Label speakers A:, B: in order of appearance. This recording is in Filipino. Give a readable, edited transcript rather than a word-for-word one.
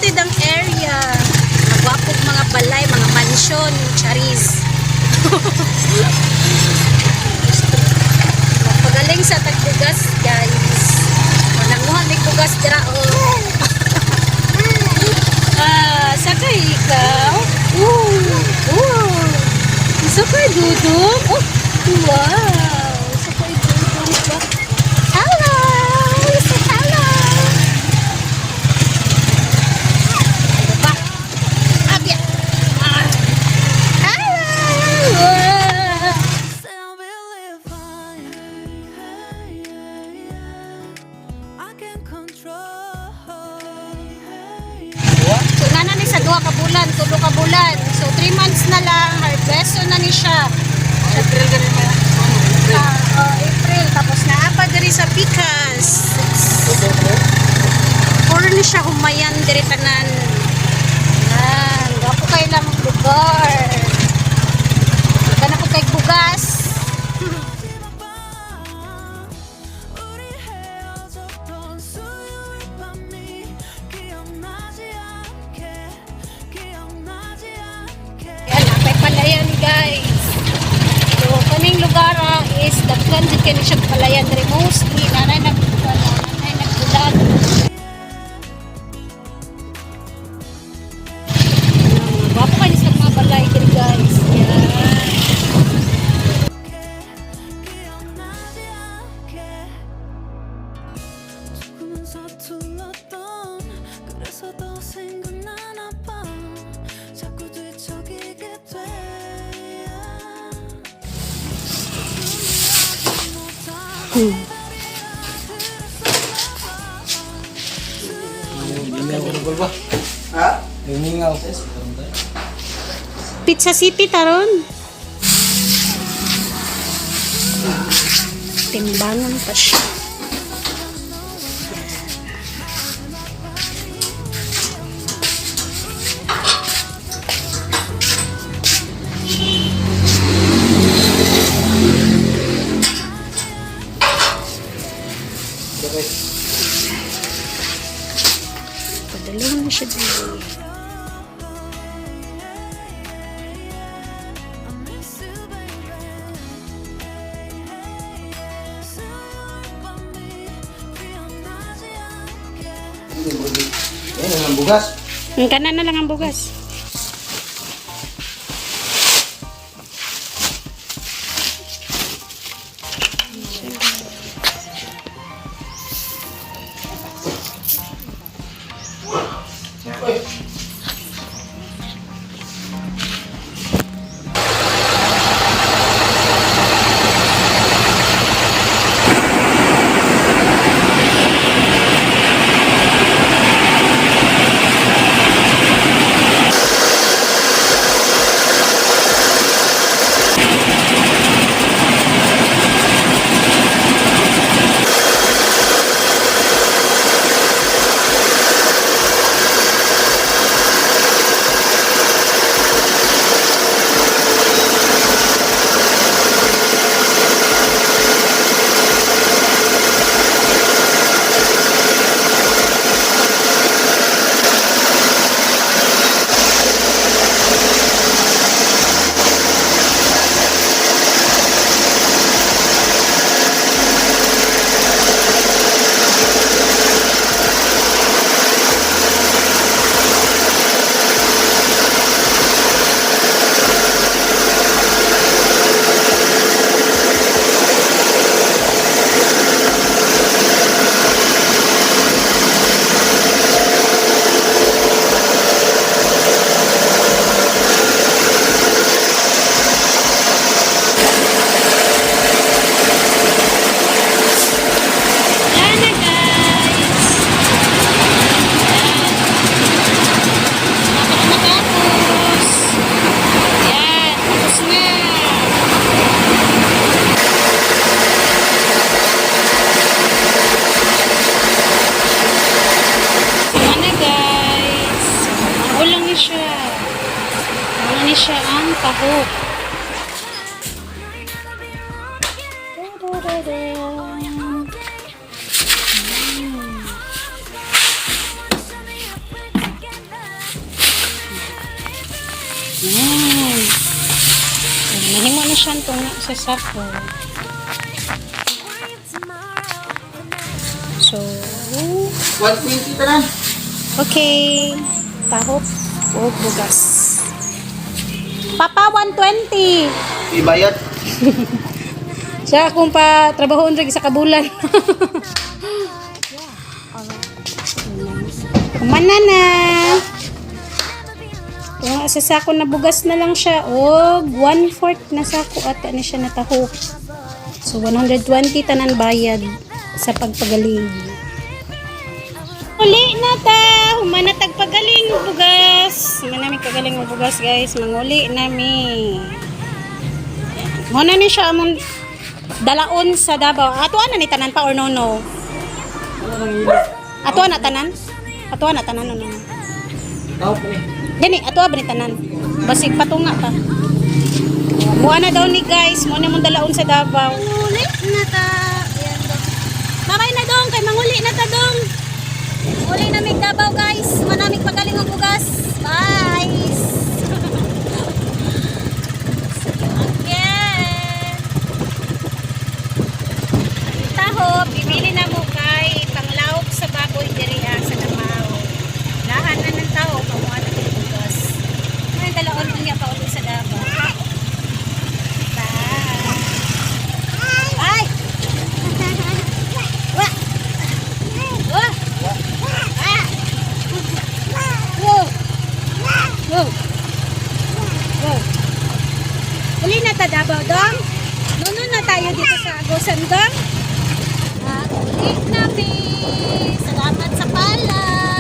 A: excited ang area. Magwapog mga balay, mga mansyon, charis. Magpagaling sa tagbugas, guys. Mananguhan may bugas dira, oh. Sakay ikaw. Sakay dudong. Oh, wow. Sakay dudong ba? Hello. Say hello. Ano ba? Abya. Hello. So, nana ni sa 2 ka bulan, 3 ka bulan. So, 3 months na lang, harvest na ni siya.
B: April ka rin ba?
A: April. Tapos naapa diri sa Picas. Puro ni siya humayan diri tanan. Yan. Gapo kayo lang ang lugar. Ika na po kay bugas. Yan, apay palayan guys. So, kaming lugar is daghan din kayo siya palayan diri mostly. Nanay nagbulan. Bapo kayo sa mga balay diri guys. Yan.
B: Ha?
A: Pizza City taron. Timbangan pa siya. Padalawan na siya dito.
B: Yan ang bugas.
A: Ang kanan na lang ang bugas. siya ang tahok. Nahimo na siya itong sa sako. So,
B: 120 tanan.
A: okay. Tahop o bugas. Papa, 120.
B: Ibayad.
A: Siya akong pa trabahoon rin sa kabulan. Kumana na. Kung sa sako na bugas na lang siya. O, 1/4 na sako ata na siya natahop. So, 120 tanan bayad sa pagpagaling. Uli na ta. Humanatag pagaling ng bugas. Manami kagaling ng bugas, guys. Manguli nami. Muna ni siya among dalaon sa Davao. Ato na ni tanan pa or no? Ato na tanan? Ato na tanan no?
B: Tao po eh.
A: Gani, ato ba ni tanan? Basig patunga ta. Muha na daw ni guys. Muna mong dalaon sa Davao. Manguli na ta. Ayan daw. Babay na dong. Kay manguli na ta dong. Muli na may Davao guys. Manamig pagaling ang bugas. Bye. Again. Taho, bibili na mo kay panglawok sa baboy diri sa Davao. Lahan na ng taho, pamuha na ng bugas. May dalaon mo niya pa ulit sa Davao. Bye. Bye. Wah. Wah. Uli na ta Davao dong. Nuno na tayo dito sa Agosan dong. Uli na, Salamat sa pala.